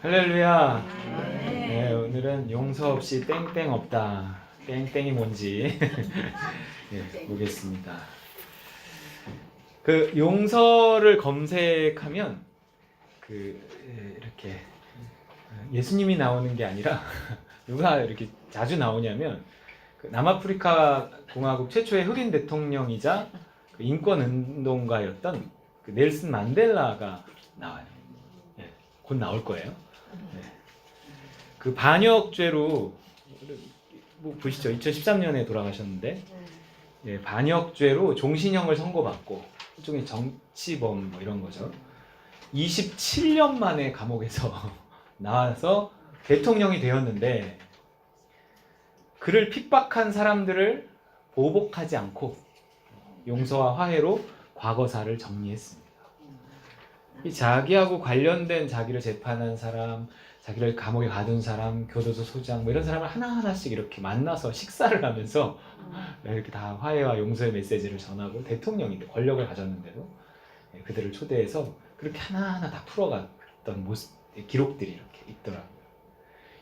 할렐루야. 네, 오늘은 용서 없이 땡땡 없다. 땡땡이 뭔지 네, 보겠습니다. 그 용서를 검색하면 이렇게 예수님이 나오는 게 아니라 누가 이렇게 자주 나오냐면 남아프리카 공화국 최초의 흑인 대통령이자 인권 운동가였던 넬슨 만델라가 나와요. 네, 곧 나올 거예요. 네. 그 반역죄로 보시죠. 2013년에 돌아가셨는데 반역죄로 종신형을 선고받고 일종의 정치범 이런 거죠. 27년 만에 감옥에서 나와서 대통령이 되었는데 그를 핍박한 사람들을 보복하지 않고 용서와 화해로 과거사를 정리했습니다. 자기하고 관련된 자기를 재판한 사람, 자기를 감옥에 가둔 사람, 교도소 소장 이런 사람을 하나하나씩 이렇게 만나서 식사를 하면서 이렇게 다 화해와 용서의 메시지를 전하고 대통령인데 권력을 가졌는데도 그들을 초대해서 그렇게 하나하나 다 풀어갔던 모습, 기록들이 이렇게 있더라고요.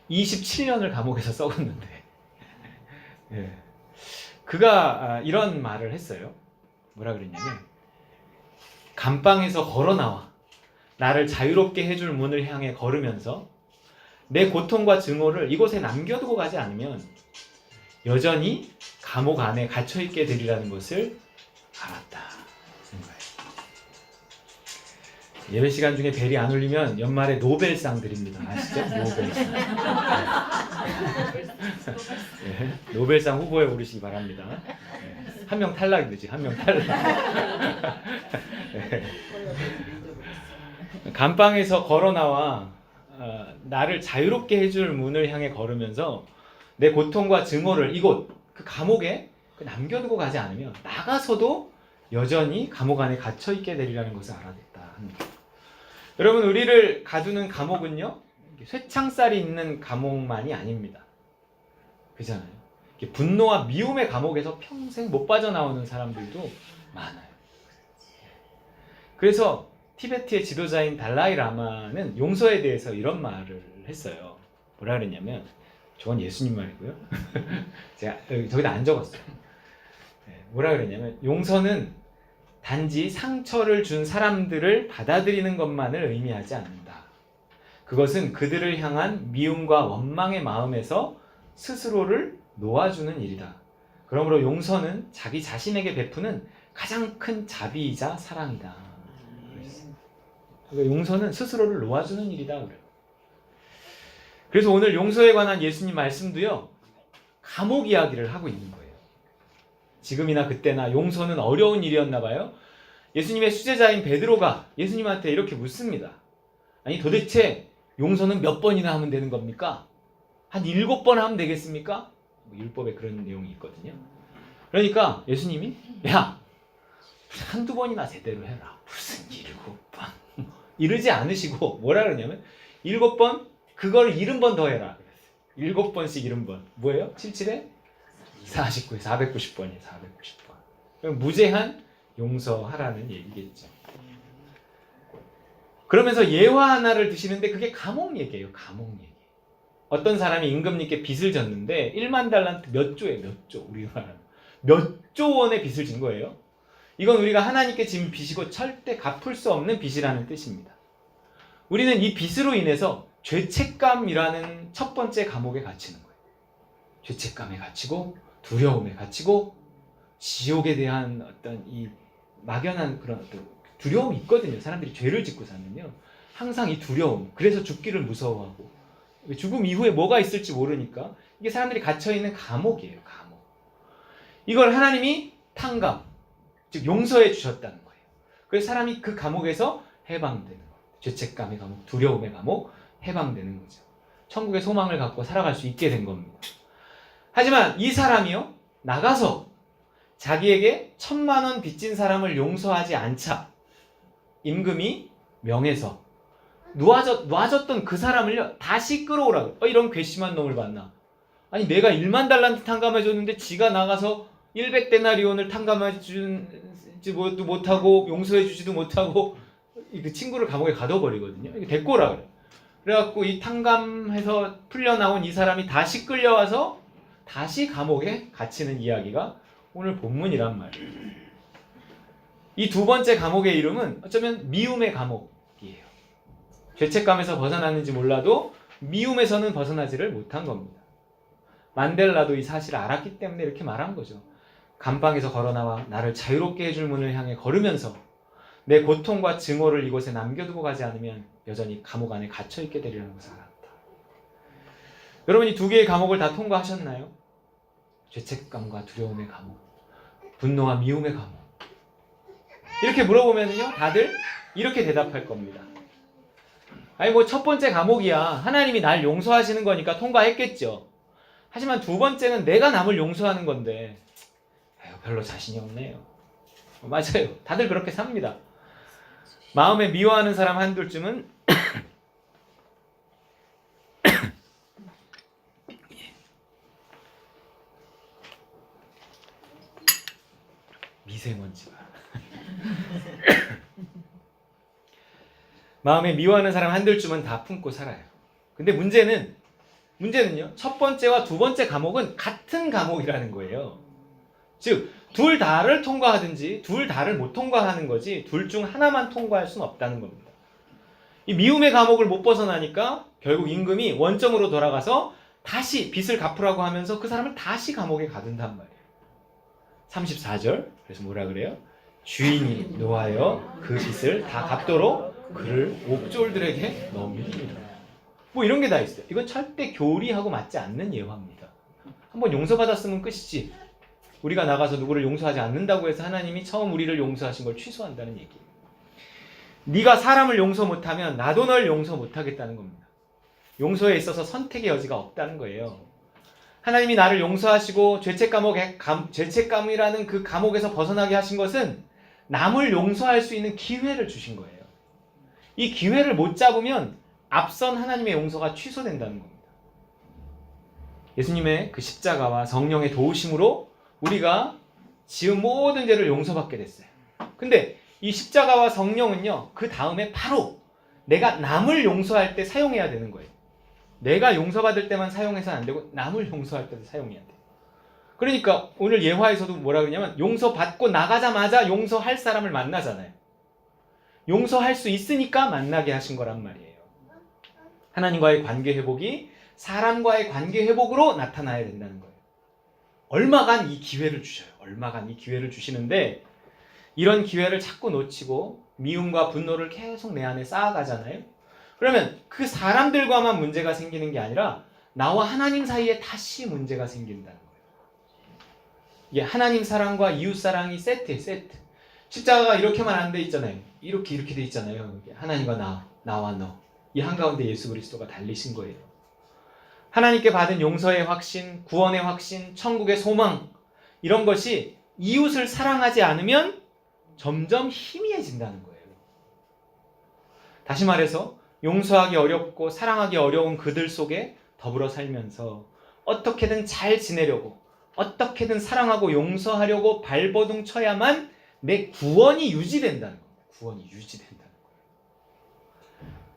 27년을 감옥에서 썩었는데 그가 이런 말을 했어요. 뭐라 그랬냐면 감방에서 걸어 나와 나를 자유롭게 해줄 문을 향해 걸으면서 내 고통과 증오를 이곳에 남겨두고 가지 않으면 여전히 감옥 안에 갇혀있게 되리라는 것을 알았다. 예배 시간 중에 벨이 안 울리면 연말에 노벨상 드립니다. 아시죠? 노벨상. 네, 노벨상 후보에 오르시기 바랍니다. 네, 한 명 탈락이지, 한 명 탈락. 네. 감방에서 걸어 나와 나를 자유롭게 해줄 문을 향해 걸으면서 내 고통과 증오를 이곳 그 감옥에 남겨두고 가지 않으면 나가서도 여전히 감옥 안에 갇혀 있게 되리라는 것을 알아냈다 합니다. 여러분, 우리를 가두는 감옥은요 쇠창살이 있는 감옥만이 아닙니다. 그렇잖아요. 분노와 미움의 감옥에서 평생 못 빠져나오는 사람들도 많아요. 그래서 티베트의 지도자인 달라이 라마는 용서에 대해서 이런 말을 했어요. 뭐라 그랬냐면, 저건 예수님 말이고요. 제가 저기다 안 적었어요. 뭐라 그랬냐면, 용서는 단지 상처를 준 사람들을 받아들이는 것만을 의미하지 않는다. 그것은 그들을 향한 미움과 원망의 마음에서 스스로를 놓아주는 일이다. 그러므로 용서는 자기 자신에게 베푸는 가장 큰 자비이자 사랑이다. 그러니까 용서는 스스로를 놓아주는 일이다. 그래요. 그래서 오늘 용서에 관한 예수님 말씀도요 감옥 이야기를 하고 있는 거예요. 지금이나 그때나 용서는 어려운 일이었나 봐요. 예수님의 수제자인 베드로가 예수님한테 이렇게 묻습니다. 아니 도대체 용서는 몇 번이나 하면 되는 겁니까? 한 7번 하면 되겠습니까? 율법에 그런 내용이 있거든요. 그러니까 예수님이 야 한두 번이나 제대로 해라. 무슨 7번 이러지 않으시고 뭐라 그러냐면 7번 그걸 70번 더 해라. 7번씩 70번 뭐예요? 77에 49에 490번이에요. 490번. 무제한 용서하라는 얘기겠죠. 그러면서 예화 하나를 드시는데 그게 감옥 얘기예요. 감옥 얘기. 어떤 사람이 임금님께 빚을 졌는데 1만 달란트 몇 조에 몇 조, 우리나라 몇 조 원의 빚을 진 거예요. 이건 우리가 하나님께 진 빚이고 절대 갚을 수 없는 빚이라는 뜻입니다. 우리는 이 빚으로 인해서 죄책감이라는 첫 번째 감옥에 갇히는 거예요. 죄책감에 갇히고 두려움에 갇히고 지옥에 대한 어떤 이 막연한 그런 어떤 두려움이 있거든요. 사람들이 죄를 짓고 살면요 항상 이 두려움, 그래서 죽기를 무서워하고 죽음 이후에 뭐가 있을지 모르니까 이게 사람들이 갇혀있는 감옥이에요. 감옥. 이걸 하나님이 탕감, 즉 용서해 주셨다는 거예요. 그래서 사람이 그 감옥에서 해방되는 거예요. 죄책감의 감옥, 두려움의 감옥, 해방되는 거죠. 천국의 소망을 갖고 살아갈 수 있게 된 겁니다. 하지만 이 사람이요 나가서 자기에게 1,000만 원 빚진 사람을 용서하지 않자 임금이 명해서 놔줬던 그 사람을요 다시 끌어오라고. 이런 괘씸한 놈을 봤나. 아니 내가 1만 달란트 탕감해줬는데 지가 나가서 100데나리온을 탕감해주지도 못하고 용서해주지도 못하고 그 친구를 감옥에 가둬버리거든요. 이게 데꼬라 그래요. 그래갖고 이 탕감해서 풀려나온 이 사람이 다시 끌려와서 다시 감옥에 갇히는 이야기가 오늘 본문이란 말이에요. 이 두 번째 감옥의 이름은 어쩌면 미움의 감옥이에요. 죄책감에서 벗어났는지 몰라도 미움에서는 벗어나지를 못한 겁니다. 만델라도 이 사실을 알았기 때문에 이렇게 말한 거죠. 감방에서 걸어나와 나를 자유롭게 해줄 문을 향해 걸으면서 내 고통과 증오를 이곳에 남겨두고 가지 않으면 여전히 감옥 안에 갇혀있게 되리라는 것을 알았다. 여러분, 이 두 개의 감옥을 다 통과하셨나요? 죄책감과 두려움의 감옥, 분노와 미움의 감옥. 이렇게 물어보면요, 다들 이렇게 대답할 겁니다. 아니 뭐 첫 번째 감옥이야. 하나님이 날 용서하시는 거니까 통과했겠죠. 하지만 두 번째는 내가 남을 용서하는 건데 별로 자신이 없네요. 맞아요. 다들 그렇게 삽니다. 마음에 미워하는 사람 한둘쯤은 미세먼지가 마음에 미워하는 사람 한둘쯤은 다 품고 살아요. 근데 문제는요, 첫 번째와 두 번째 감옥은 같은 감옥이라는 거예요. 즉, 둘 다를 통과하든지 둘 다를 못 통과하는 거지 둘 중 하나만 통과할 수는 없다는 겁니다. 이 미움의 감옥을 못 벗어나니까 결국 임금이 원점으로 돌아가서 다시 빚을 갚으라고 하면서 그 사람을 다시 감옥에 가둔단 말이에요. 34절, 그래서 뭐라 그래요? 주인이 노하여 그 빚을 다 갚도록 그를 옥졸들에게 넘깁니다. 뭐 이런 게 다 있어요. 이건 절대 교리하고 맞지 않는 예화입니다. 한번 용서받았으면 끝이지. 우리가 나가서 누구를 용서하지 않는다고 해서 하나님이 처음 우리를 용서하신 걸 취소한다는 얘기예요. 네가 사람을 용서 못하면 나도 널 용서 못하겠다는 겁니다. 용서에 있어서 선택의 여지가 없다는 거예요. 하나님이 나를 용서하시고 죄책감이라는 그 감옥에서 벗어나게 하신 것은 남을 용서할 수 있는 기회를 주신 거예요. 이 기회를 못 잡으면 앞선 하나님의 용서가 취소된다는 겁니다. 예수님의 그 십자가와 성령의 도우심으로 우리가 지은 모든 죄를 용서받게 됐어요. 근데 이 십자가와 성령은요, 그 다음에 바로 내가 남을 용서할 때 사용해야 되는 거예요. 내가 용서받을 때만 사용해서는 안 되고 남을 용서할 때도 사용해야 돼요. 그러니까 오늘 예화에서도 뭐라 그러냐면 용서받고 나가자마자 용서할 사람을 만나잖아요. 용서할 수 있으니까 만나게 하신 거란 말이에요. 하나님과의 관계 회복이 사람과의 관계 회복으로 나타나야 된다는 거예요. 얼마간 이 기회를 주셔요. 얼마간 이 기회를 주시는데 이런 기회를 자꾸 놓치고 미움과 분노를 계속 내 안에 쌓아가잖아요. 그러면 그 사람들과만 문제가 생기는 게 아니라 나와 하나님 사이에 다시 문제가 생긴다는 거예요. 이게 하나님 사랑과 이웃 사랑이 세트예요. 세트. 십자가가 이렇게만 안 돼 있잖아요. 이렇게 돼 있잖아요. 하나님과 나와 너. 이 한가운데 예수 그리스도가 달리신 거예요. 하나님께 받은 용서의 확신, 구원의 확신, 천국의 소망, 이런 것이 이웃을 사랑하지 않으면 점점 희미해진다는 거예요. 다시 말해서 용서하기 어렵고 사랑하기 어려운 그들 속에 더불어 살면서 어떻게든 잘 지내려고, 어떻게든 사랑하고 용서하려고 발버둥 쳐야만 내 구원이 유지된다는 거예요. 구원이 유지된다는 거예요.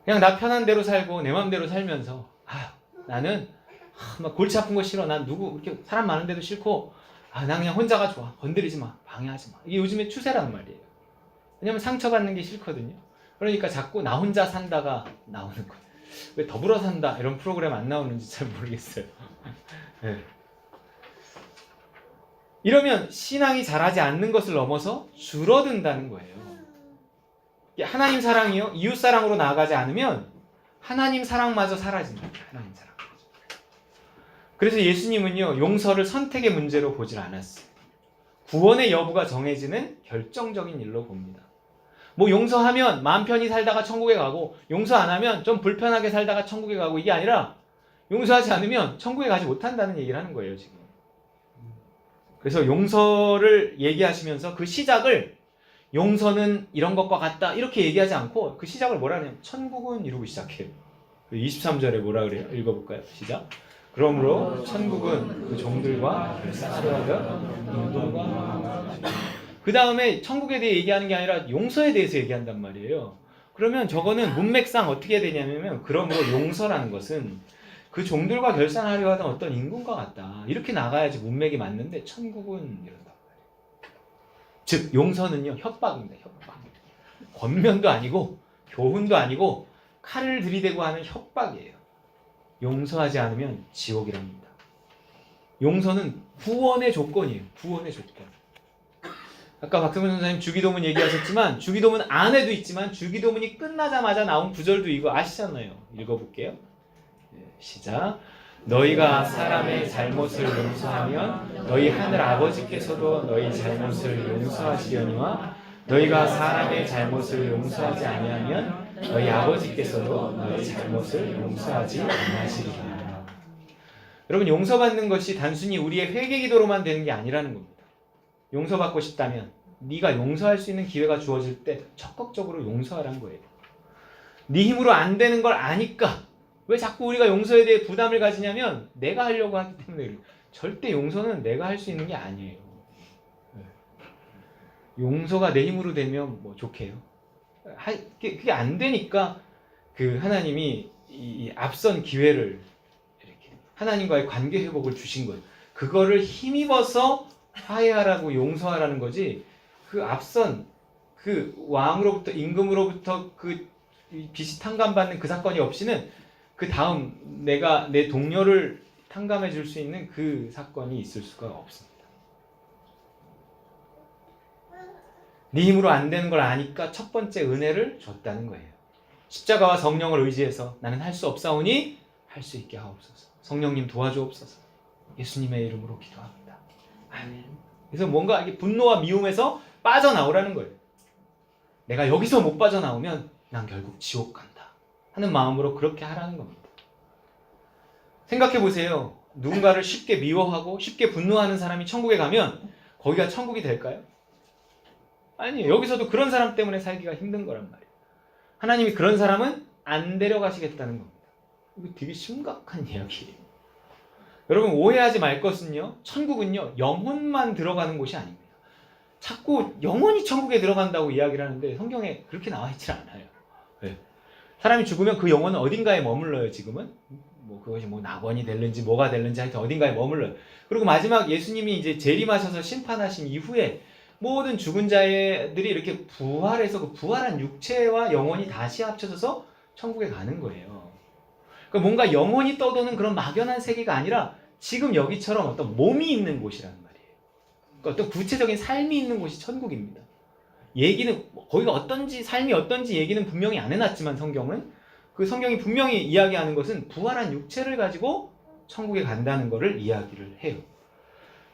그냥 나 편한 대로 살고 내 마음대로 살면서 나는 막 골치 아픈 거 싫어. 난 누구 이렇게 사람 많은 데도 싫고 난 그냥 혼자가 좋아. 건드리지 마. 방해하지 마. 이게 요즘의 추세란 말이에요. 왜냐면 상처받는 게 싫거든요. 그러니까 자꾸 나 혼자 산다가 나오는 거예요. 왜 더불어 산다 이런 프로그램 안 나오는지 잘 모르겠어요. 네. 이러면 신앙이 자라지 않는 것을 넘어서 줄어든다는 거예요. 하나님 사랑이요, 이웃 사랑으로 나아가지 않으면 하나님 사랑마저 사라집니다. 하나님 사랑. 그래서 예수님은요, 용서를 선택의 문제로 보질 않았어요. 구원의 여부가 정해지는 결정적인 일로 봅니다. 뭐 용서하면 마음 편히 살다가 천국에 가고 용서 안 하면 좀 불편하게 살다가 천국에 가고, 이게 아니라 용서하지 않으면 천국에 가지 못한다는 얘기를 하는 거예요, 지금. 그래서 용서를 얘기하시면서 그 시작을 용서는 이런 것과 같다 이렇게 얘기하지 않고 그 시작을 뭐라 하냐면 천국은 이러고 시작해요. 23절에 뭐라 그래요? 읽어볼까요? 시작. 그러므로 천국은 그 종들과 사랑하던 인도가, 그 다음에 천국에 대해 얘기하는 게 아니라 용서에 대해서 얘기한단 말이에요. 그러면 저거는 문맥상 어떻게 되냐면 그러므로 용서라는 것은 그 종들과 결산하려 하던 어떤 임금과 같다. 이렇게 나가야지 문맥이 맞는데 천국은 이런다. 즉 용서는요 협박입니다. 협박. 권면도 아니고 교훈도 아니고 칼을 들이대고 하는 협박이에요. 용서하지 않으면 지옥이랍니다. 용서는 구원의 조건이에요. 구원의 조건. 아까 박승훈 선생님 주기도문 얘기하셨지만 주기도문 안에도 있지만 주기도문이 끝나자마자 나온 구절도 이거 아시잖아요. 읽어볼게요. 시작. 너희가 사람의 잘못을 용서하면 너희 하늘 아버지께서도 너희 잘못을 용서하시려니와 너희가 사람의 잘못을 용서하지 아니하면 너희 아버지께서도 너희 잘못을 용서하지 아니하시리라. 여러분 용서받는 것이 단순히 우리의 회개기도로만 되는 게 아니라는 겁니다. 용서받고 싶다면 네가 용서할 수 있는 기회가 주어질 때 적극적으로 용서하라는 거예요. 네 힘으로 안 되는 걸 아니까 왜 자꾸 우리가 용서에 대해 부담을 가지냐면 내가 하려고 하기 때문에. 절대 용서는 내가 할 수 있는 게 아니에요. 용서가 내 힘으로 되면 뭐 좋게요. 그게 안 되니까 그 하나님이 이 앞선 기회를 이렇게 하나님과의 관계 회복을 주신 거예요. 그거를 힘입어서 화해하라고 용서하라는 거지. 그 앞선 그 왕으로부터 임금으로부터 그 빚이 탕감받는 그 사건이 없이는 그 다음 내가 내 동료를 탕감해 줄 수 있는 그 사건이 있을 수가 없습니다. 네 힘으로 안 되는 걸 아니까 첫 번째 은혜를 줬다는 거예요. 십자가와 성령을 의지해서 나는 할 수 없사오니 할 수 있게 하옵소서. 성령님 도와주옵소서. 예수님의 이름으로 기도합니다. 아멘. 그래서 뭔가 분노와 미움에서 빠져나오라는 거예요. 내가 여기서 못 빠져나오면 난 결국 지옥 간다 하는 마음으로 그렇게 하라는 겁니다. 생각해 보세요. 누군가를 쉽게 미워하고 쉽게 분노하는 사람이 천국에 가면 거기가 천국이 될까요? 아니에요. 여기서도 그런 사람 때문에 살기가 힘든 거란 말이에요. 하나님이 그런 사람은 안 데려가시겠다는 겁니다. 이거 되게 심각한 이야기예요. 여러분 오해하지 말 것은요. 천국은요. 영혼만 들어가는 곳이 아닙니다. 자꾸 영혼이 천국에 들어간다고 이야기를 하는데 성경에 그렇게 나와 있지 않아요. 네. 사람이 죽으면 그 영혼은 어딘가에 머물러요. 지금은 뭐 그것이 뭐 낙원이 될는지 뭐가 될는지 하여튼 어딘가에 머물러요. 그리고 마지막 예수님이 이제 재림하셔서 심판하신 이후에 모든 죽은 자들이 이렇게 부활해서 그 부활한 육체와 영혼이 다시 합쳐져서 천국에 가는 거예요. 그러니까 뭔가 영혼이 떠도는 그런 막연한 세계가 아니라 지금 여기처럼 어떤 몸이 있는 곳이라는 말이에요. 그러니까 어떤 구체적인 삶이 있는 곳이 천국입니다. 얘기는 거기가 어떤지 삶이 어떤지 얘기는 분명히 안 해놨지만 성경은 그 성경이 분명히 이야기하는 것은 부활한 육체를 가지고 천국에 간다는 것을 이야기를 해요.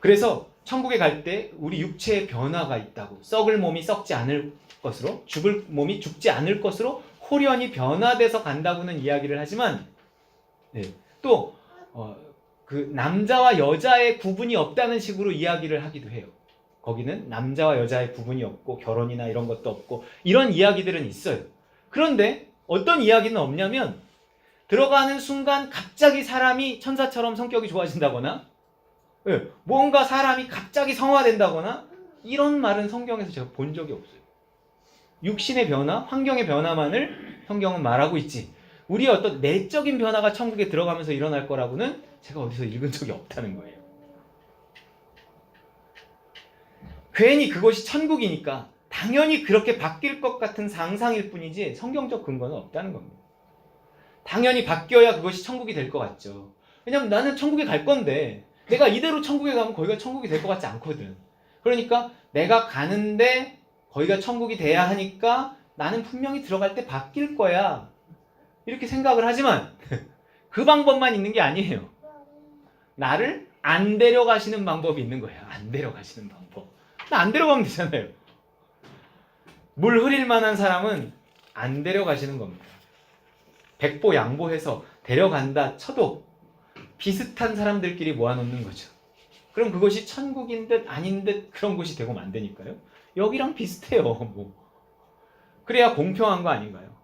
그래서 천국에 갈 때 우리 육체에 변화가 있다고 썩을 몸이 썩지 않을 것으로 죽을 몸이 죽지 않을 것으로 홀연히 변화돼서 간다고는 이야기를 하지만 또 그 남자와 여자의 구분이 없다는 식으로 이야기를 하기도 해요. 거기는 남자와 여자의 구분이 없고 결혼이나 이런 것도 없고 이런 이야기들은 있어요. 그런데 어떤 이야기는 없냐면 들어가는 순간 갑자기 사람이 천사처럼 성격이 좋아진다거나 뭔가 사람이 갑자기 성화된다거나 이런 말은 성경에서 제가 본 적이 없어요. 육신의 변화, 환경의 변화만을 성경은 말하고 있지 우리의 어떤 내적인 변화가 천국에 들어가면서 일어날 거라고는 제가 어디서 읽은 적이 없다는 거예요. 괜히 그것이 천국이니까 당연히 그렇게 바뀔 것 같은 상상일 뿐이지 성경적 근거는 없다는 겁니다. 당연히 바뀌어야 그것이 천국이 될 것 같죠. 왜냐면 나는 천국에 갈 건데 내가 이대로 천국에 가면 거기가 천국이 될 것 같지 않거든. 그러니까 내가 가는데 거기가 천국이 돼야 하니까 나는 분명히 들어갈 때 바뀔 거야. 이렇게 생각을 하지만 그 방법만 있는 게 아니에요. 나를 안 데려가시는 방법이 있는 거예요. 안 데려가시는 방법. 나 안 데려가면 되잖아요. 물 흐릴 만한 사람은 안 데려가시는 겁니다. 백보 양보해서 데려간다 쳐도 비슷한 사람들끼리 모아놓는 거죠. 그럼 그것이 천국인 듯 아닌 듯 그런 곳이 되고 만드니까요. 여기랑 비슷해요. 뭐. 그래야 공평한 거 아닌가요?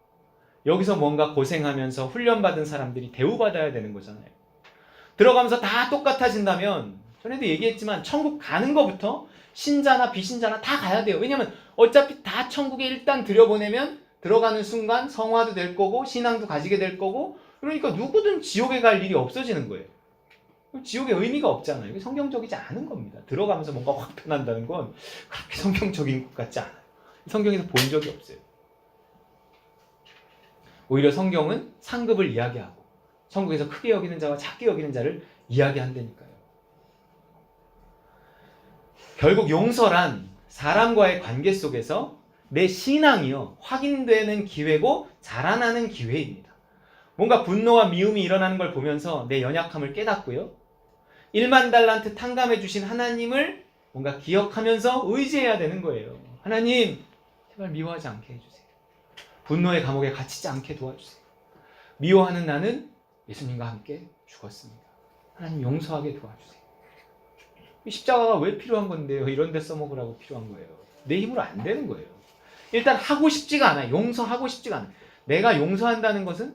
여기서 뭔가 고생하면서 훈련받은 사람들이 대우받아야 되는 거잖아요. 들어가면서 다 똑같아진다면 전에도 얘기했지만 천국 가는 거부터 신자나 비신자나 다 가야 돼요. 왜냐면 어차피 다 천국에 일단 들여보내면 들어가는 순간 성화도 될 거고 신앙도 가지게 될 거고 그러니까 누구든 지옥에 갈 일이 없어지는 거예요. 지옥의 의미가 없잖아요. 이게 성경적이지 않은 겁니다. 들어가면서 뭔가 확 변한다는 건 그렇게 성경적인 것 같지 않아요. 성경에서 본 적이 없어요. 오히려 성경은 상급을 이야기하고 천국에서 크게 여기는 자와 작게 여기는 자를 이야기한다니까요. 결국 용서란 사람과의 관계 속에서 내 신앙이요 확인되는 기회고 자라나는 기회입니다. 뭔가 분노와 미움이 일어나는 걸 보면서 내 연약함을 깨닫고요. 1만 달란트 탕감해 주신 하나님을 뭔가 기억하면서 의지해야 되는 거예요. 하나님 제발 미워하지 않게 해주세요. 분노의 감옥에 갇히지 않게 도와주세요. 미워하는 나는 예수님과 함께 죽었습니다. 하나님 용서하게 도와주세요. 십자가가 왜 필요한 건데요? 이런 데 써먹으라고 필요한 거예요. 내 힘으로 안 되는 거예요. 일단 하고 싶지가 않아요. 용서하고 싶지가 않아요. 내가 용서한다는 것은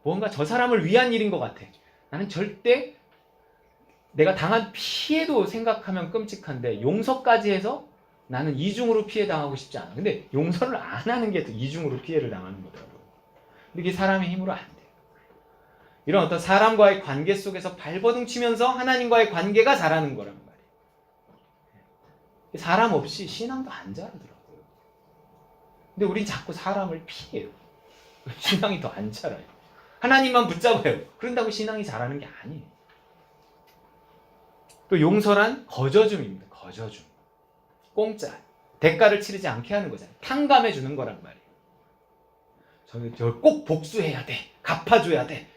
뭔가 저 사람을 위한 일인 것 같아. 나는 절대 내가 당한 피해도 생각하면 끔찍한데 용서까지 해서 나는 이중으로 피해 당하고 싶지 않아. 근데 용서를 안 하는 게 더 이중으로 피해를 당하는 거더라고요. 근데 이게 사람의 힘으로 안 돼요. 이런 어떤 사람과의 관계 속에서 발버둥 치면서 하나님과의 관계가 자라는 거란 말이에요. 사람 없이 신앙도 안 자라더라고요. 근데 우린 자꾸 사람을 피해요. 신앙이 더 안 자라요. 하나님만 붙잡아요. 그런다고 신앙이 자라는 게 아니에요. 또 용서란 거저줌입니다. 거저줌. 공짜. 대가를 치르지 않게 하는 거잖아요. 탕감해 주는 거란 말이에요. 저 꼭 복수해야 돼. 갚아줘야 돼.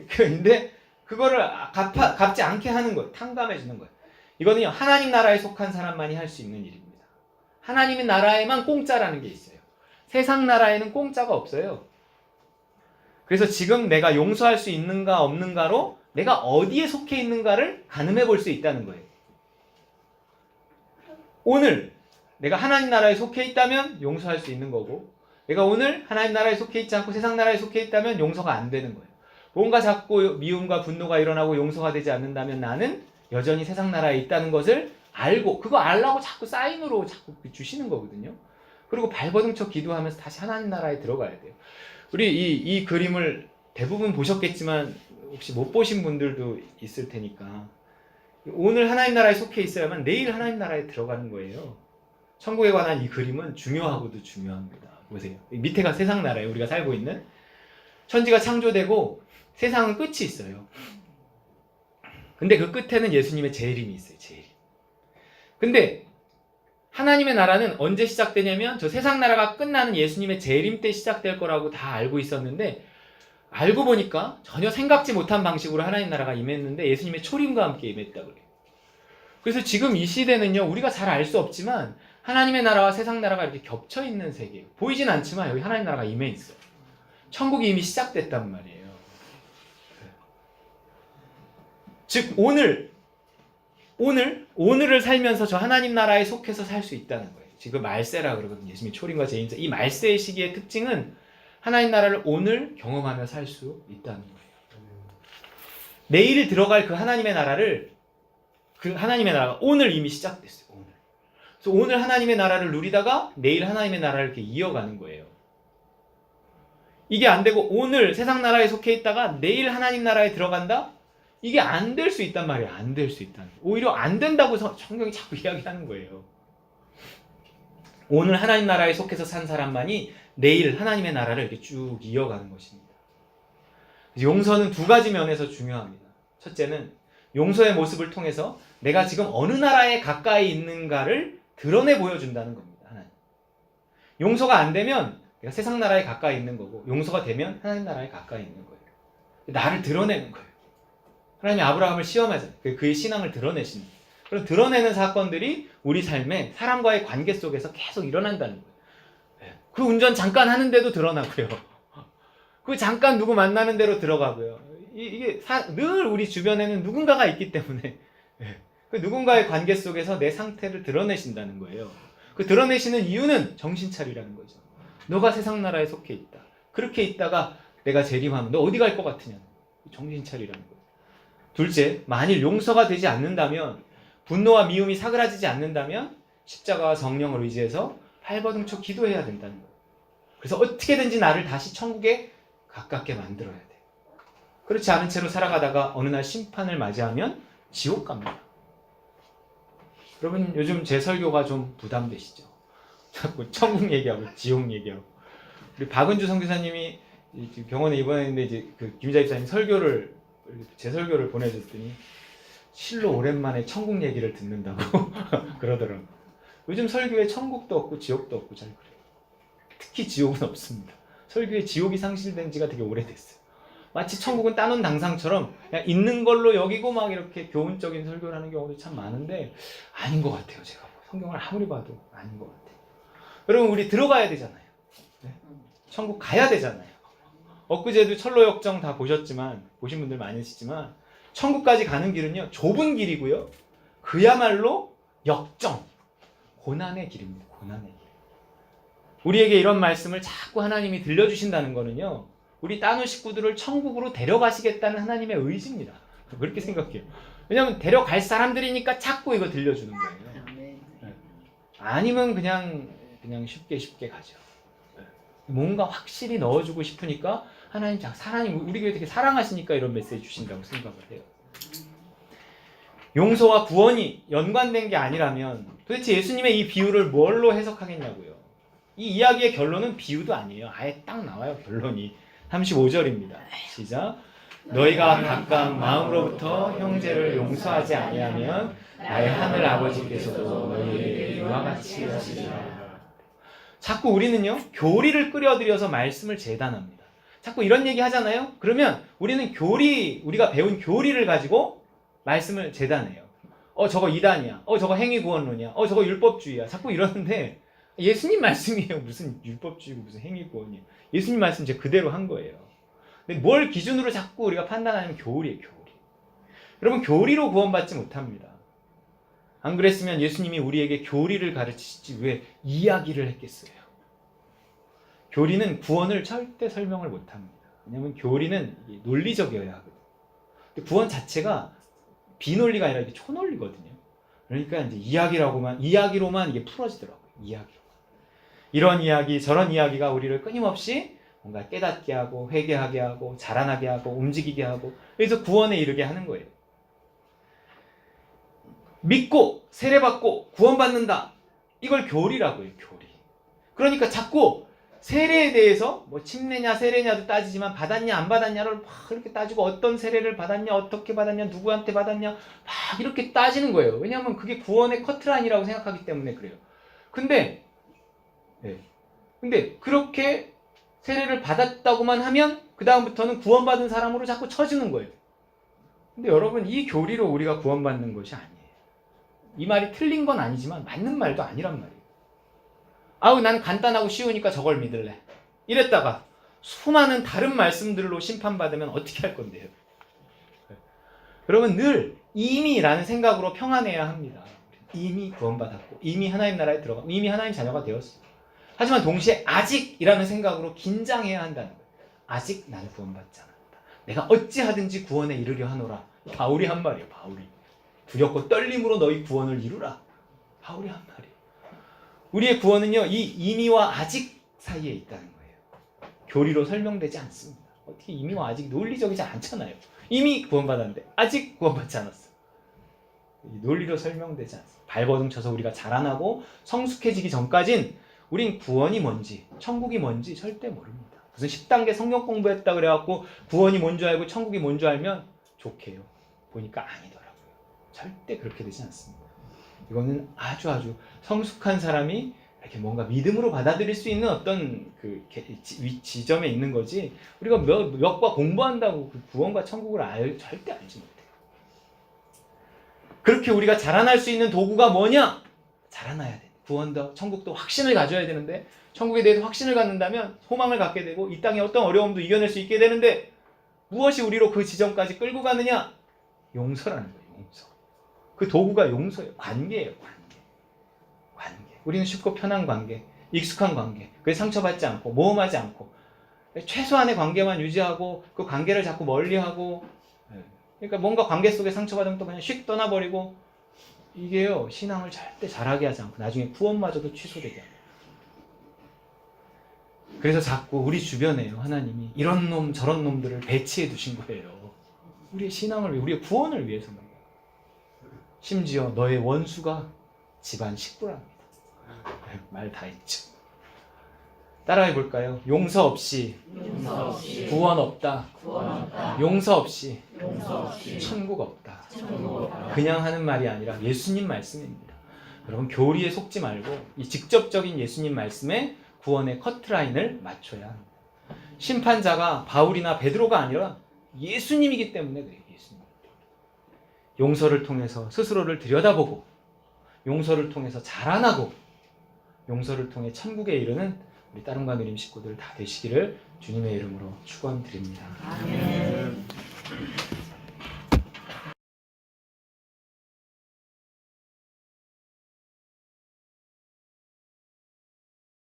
근데 그거를 갚지 않게 하는 거예요. 탕감해 주는 거예요. 이거는요. 하나님 나라에 속한 사람만이 할 수 있는 일입니다. 하나님의 나라에만 공짜라는 게 있어요. 세상 나라에는 공짜가 없어요. 그래서 지금 내가 용서할 수 있는가 없는가로 내가 어디에 속해 있는가를 가늠해 볼 수 있다는 거예요. 오늘 내가 하나님 나라에 속해 있다면 용서할 수 있는 거고 내가 오늘 하나님 나라에 속해 있지 않고 세상 나라에 속해 있다면 용서가 안 되는 거예요. 뭔가 자꾸 미움과 분노가 일어나고 용서가 되지 않는다면 나는 여전히 세상 나라에 있다는 것을 알고 그거 알라고 자꾸 사인으로 자꾸 주시는 거거든요. 그리고 발버둥 쳐 기도하면서 다시 하나님 나라에 들어가야 돼요. 우리 이 그림을 대부분 보셨겠지만 혹시 못 보신 분들도 있을 테니까 오늘 하나님 나라에 속해 있어야만 내일 하나님 나라에 들어가는 거예요. 천국에 관한 이 그림은 중요하고도 중요합니다. 보세요. 밑에가 세상 나라예요. 우리가 살고 있는. 천지가 창조되고 세상은 끝이 있어요. 근데 그 끝에는 예수님의 재림이 있어요. 재림. 근데 하나님의 나라는 언제 시작되냐면 저 세상 나라가 끝나는 예수님의 재림 때 시작될 거라고 다 알고 있었는데 알고 보니까 전혀 생각지 못한 방식으로 하나님 나라가 임했는데 예수님의 초림과 함께 임했다고 그래요. 그래서 지금 이 시대는요. 우리가 잘 알 수 없지만 하나님의 나라와 세상 나라가 이렇게 겹쳐 있는 세계예요. 보이진 않지만 여기 하나님 나라가 임해 있어요. 천국이 이미 시작됐단 말이에요. 즉 오늘을 살면서 저 하나님 나라에 속해서 살 수 있다는 거예요. 지금 말세라 그러거든요. 예수님의 초림과 재림자. 이 말세의 시기의 특징은 하나님 나라를 오늘 경험하며 살 수 있다는 거예요. 내일 들어갈 그 하나님의 나라를 그 하나님의 나라가 오늘 이미 시작됐어요. 오늘. 그래서 오늘 하나님의 나라를 누리다가 내일 하나님의 나라를 이렇게 이어가는 거예요. 이게 안 되고 오늘 세상 나라에 속해 있다가 내일 하나님 나라에 들어간다? 이게 안 될 수 있단 말이에요. 안 될 수 있다는 거예요. 오히려 안 된다고 성경이 자꾸 이야기하는 거예요. 오늘 하나님 나라에 속해서 산 사람만이 내일 하나님의 나라를 이렇게 쭉 이어가는 것입니다. 용서는 두 가지 면에서 중요합니다. 첫째는 용서의 모습을 통해서 내가 지금 어느 나라에 가까이 있는가를 드러내 보여준다는 겁니다. 하나님. 용서가 안 되면 내가 세상 나라에 가까이 있는 거고 용서가 되면 하나님 나라에 가까이 있는 거예요. 나를 드러내는 거예요. 하나님이 아브라함을 시험하잖아요. 그의 신앙을 드러내시는 거예요. 그럼 드러내는 사건들이 우리 삶에 사람과의 관계 속에서 계속 일어난다는 거예요. 그 운전 잠깐 하는데도 드러나고요. 그 잠깐 누구 만나는 대로 들어가고요. 이게 늘 우리 주변에는 누군가가 있기 때문에 그 누군가의 관계 속에서 내 상태를 드러내신다는 거예요. 그 드러내시는 이유는 정신 차리라는 거죠. 너가 세상 나라에 속해 있다. 그렇게 있다가 내가 재림하면 너 어디 갈 것 같으냐. 정신 차리라는 거예요. 둘째, 만일 용서가 되지 않는다면 분노와 미움이 사그라지지 않는다면 십자가와 성령을 의지해서 발버둥쳐 기도해야 된다는 거예요. 그래서 어떻게든지 나를 다시 천국에 가깝게 만들어야 돼. 그렇지 않은 채로 살아가다가 어느 날 심판을 맞이하면 지옥 갑니다. 여러분 요즘 제 설교가 좀 부담되시죠? 자꾸 천국 얘기하고 지옥 얘기하고. 우리 박은주 선교사님이 병원에 입원했는데 이제 그 김자 집사님 제 설교를 보내줬더니 실로 오랜만에 천국 얘기를 듣는다고 그러더라고요. 요즘 설교에 천국도 없고 지옥도 없고 잘 그래요. 특히 지옥은 없습니다. 설교에 지옥이 상실된 지가 되게 오래됐어요. 마치 천국은 따놓은 당상처럼 그냥 있는 걸로 여기고 막 이렇게 교훈적인 설교를 하는 경우도 참 많은데 아닌 것 같아요. 제가 성경을 아무리 봐도 아닌 것 같아요. 여러분 우리 들어가야 되잖아요. 네? 천국 가야 되잖아요. 엊그제도 철로 역정 다 보셨지만 보신 분들 많으시지만 천국까지 가는 길은요 좁은 길이고요 그야말로 역정 고난의 길입니다. 고난의 길. 우리에게 이런 말씀을 자꾸 하나님이 들려주신다는 거는요 우리 따누 식구들을 천국으로 데려가시겠다는 하나님의 의지입니다. 그렇게 생각해요. 왜냐하면 데려갈 사람들이니까 자꾸 이거 들려주는 거예요. 네. 아니면 그냥 쉽게 가죠. 뭔가 확실히 넣어주고 싶으니까 하나님 우리 교회 되게 사랑하시니까 이런 메시지 주신다고 생각을 해요. 용서와 구원이 연관된 게 아니라면 도대체 예수님의 이 비유를 뭘로 해석하겠냐고요. 이 이야기의 결론은 비유도 아니에요. 아예 딱 나와요. 결론이 35절입니다. 시작. 너희가 각각 마음으로부터 형제를 용서하지 아니하면 나의 하늘 아버지께서도 너희에게 이와 같이 하시리라. 자꾸 우리는요 교리를 끌어들여서 말씀을 재단합니다. 자꾸 이런 얘기 하잖아요. 그러면 우리는 우리가 배운 교리를 가지고 말씀을 재단해요. 저거 이단이야. 저거 행위구원론이야. 저거 율법주의야. 자꾸 이러는데 예수님 말씀이에요. 무슨 율법주의고 무슨 행위구원이에요. 예수님 말씀 제 그대로 한 거예요. 근데 뭘 기준으로 자꾸 우리가 판단하냐면 교리예요. 교리. 여러분 교리로 구원받지 못합니다. 안 그랬으면 예수님이 우리에게 교리를 가르치시지 왜 이야기를 했겠어요. 교리는 구원을 절대 설명을 못합니다. 왜냐하면 교리는 논리적이어야 하거든요. 근데 구원 자체가 비논리가 아니라 이게 초논리거든요. 그러니까 이제 이야기로만 이게 풀어지더라고요. 이야기로만. 이런 이야기 저런 이야기가 우리를 끊임없이 뭔가 깨닫게 하고 회개하게 하고 자라나게 하고 움직이게 하고 그래서 구원에 이르게 하는 거예요. 믿고 세례받고 구원받는다. 이걸 교리라고 해요. 교리. 그러니까 자꾸 세례에 대해서 뭐 침례냐 세례냐도 따지지만 받았냐 안 받았냐를 막 이렇게 따지고 어떤 세례를 받았냐 어떻게 받았냐 누구한테 받았냐 막 이렇게 따지는 거예요. 왜냐하면 그게 구원의 커트라인이라고 생각하기 때문에 그래요. 근데 그렇게 세례를 받았다고만 하면 그 다음부터는 구원받은 사람으로 자꾸 쳐주는 거예요. 근데 여러분 이 교리로 우리가 구원받는 것이 아니에요. 이 말이 틀린 건 아니지만 맞는 말도 아니란 말이에요. 난 간단하고 쉬우니까 저걸 믿을래. 이랬다가 수많은 다른 말씀들로 심판받으면 어떻게 할 건데요? 여러분 늘 이미라는 생각으로 평안해야 합니다. 이미 구원받았고 이미 하나님 나라에 들어가고 이미 하나님 자녀가 되었어요. 하지만 동시에 아직이라는 생각으로 긴장해야 한다는 거예요. 아직 나는 구원받지 않았다. 내가 어찌하든지 구원에 이르려 하노라. 바울이 한 말이에요. 바울이. 두렵고 떨림으로 너희 구원을 이루라. 바울이 한 말이에요. 우리의 구원은요 이 이미와 아직 사이에 있다는 거예요. 교리로 설명되지 않습니다. 어떻게 이미와 아직 논리적이지 않잖아요. 이미 구원받았는데 아직 구원받지 않았어요. 논리로 설명되지 않습니다. 발버둥 쳐서 우리가 자라나고 성숙해지기 전까진 우린 구원이 뭔지 천국이 뭔지 절대 모릅니다. 무슨 10단계 성경 공부했다 그래갖고 구원이 뭔 줄 알고 천국이 뭔 줄 알면 좋게요. 보니까 아니더라고요. 절대 그렇게 되지 않습니다. 이거는 아주 성숙한 사람이 이렇게 뭔가 믿음으로 받아들일 수 있는 어떤 그 지점에 있는 거지 우리가 몇 과 공부한다고 그 구원과 천국을 절대 알지 못해요. 그렇게 우리가 자라날 수 있는 도구가 뭐냐? 자라나야 돼. 구원도 천국도 확신을 가져야 되는데 천국에 대해서 확신을 갖는다면 소망을 갖게 되고 이 땅의 어떤 어려움도 이겨낼 수 있게 되는데 무엇이 우리로 그 지점까지 끌고 가느냐? 용서라는 거예요. 용서. 그 도구가 용서예요. 관계예요. 관계. 우리는 쉽고 편한 관계, 익숙한 관계. 그게 상처받지 않고 모험하지 않고 최소한의 관계만 유지하고 그 관계를 자꾸 멀리하고 그러니까 뭔가 관계 속에 상처받으면 또 그냥 휙 떠나버리고 이게요 신앙을 절대 잘하게 하지 않고 나중에 구원마저도 취소되게 합니다. 그래서 자꾸 우리 주변에요, 하나님이 이런 놈 저런 놈들을 배치해 두신 거예요. 우리의 신앙을 위해, 우리의 구원을 위해서는. 심지어 너의 원수가 집안 식구랍니다. 말 다 했죠. 따라해 볼까요? 용서 없이 구원 없다. 용서 없이 천국 없다. 그냥 하는 말이 아니라 예수님 말씀입니다. 여러분, 교리에 속지 말고 이 직접적인 예수님 말씀에 구원의 커트라인을 맞춰야 합니다. 심판자가 바울이나 베드로가 아니라 예수님이기 때문에 그래요. 예수님. 용서를 통해서 스스로를 들여다보고, 용서를 통해서 자라나고, 용서를 통해 천국에 이르는 우리 따릉과 누림 식구들 다 되시기를 주님의 이름으로 축원드립니다. 아멘.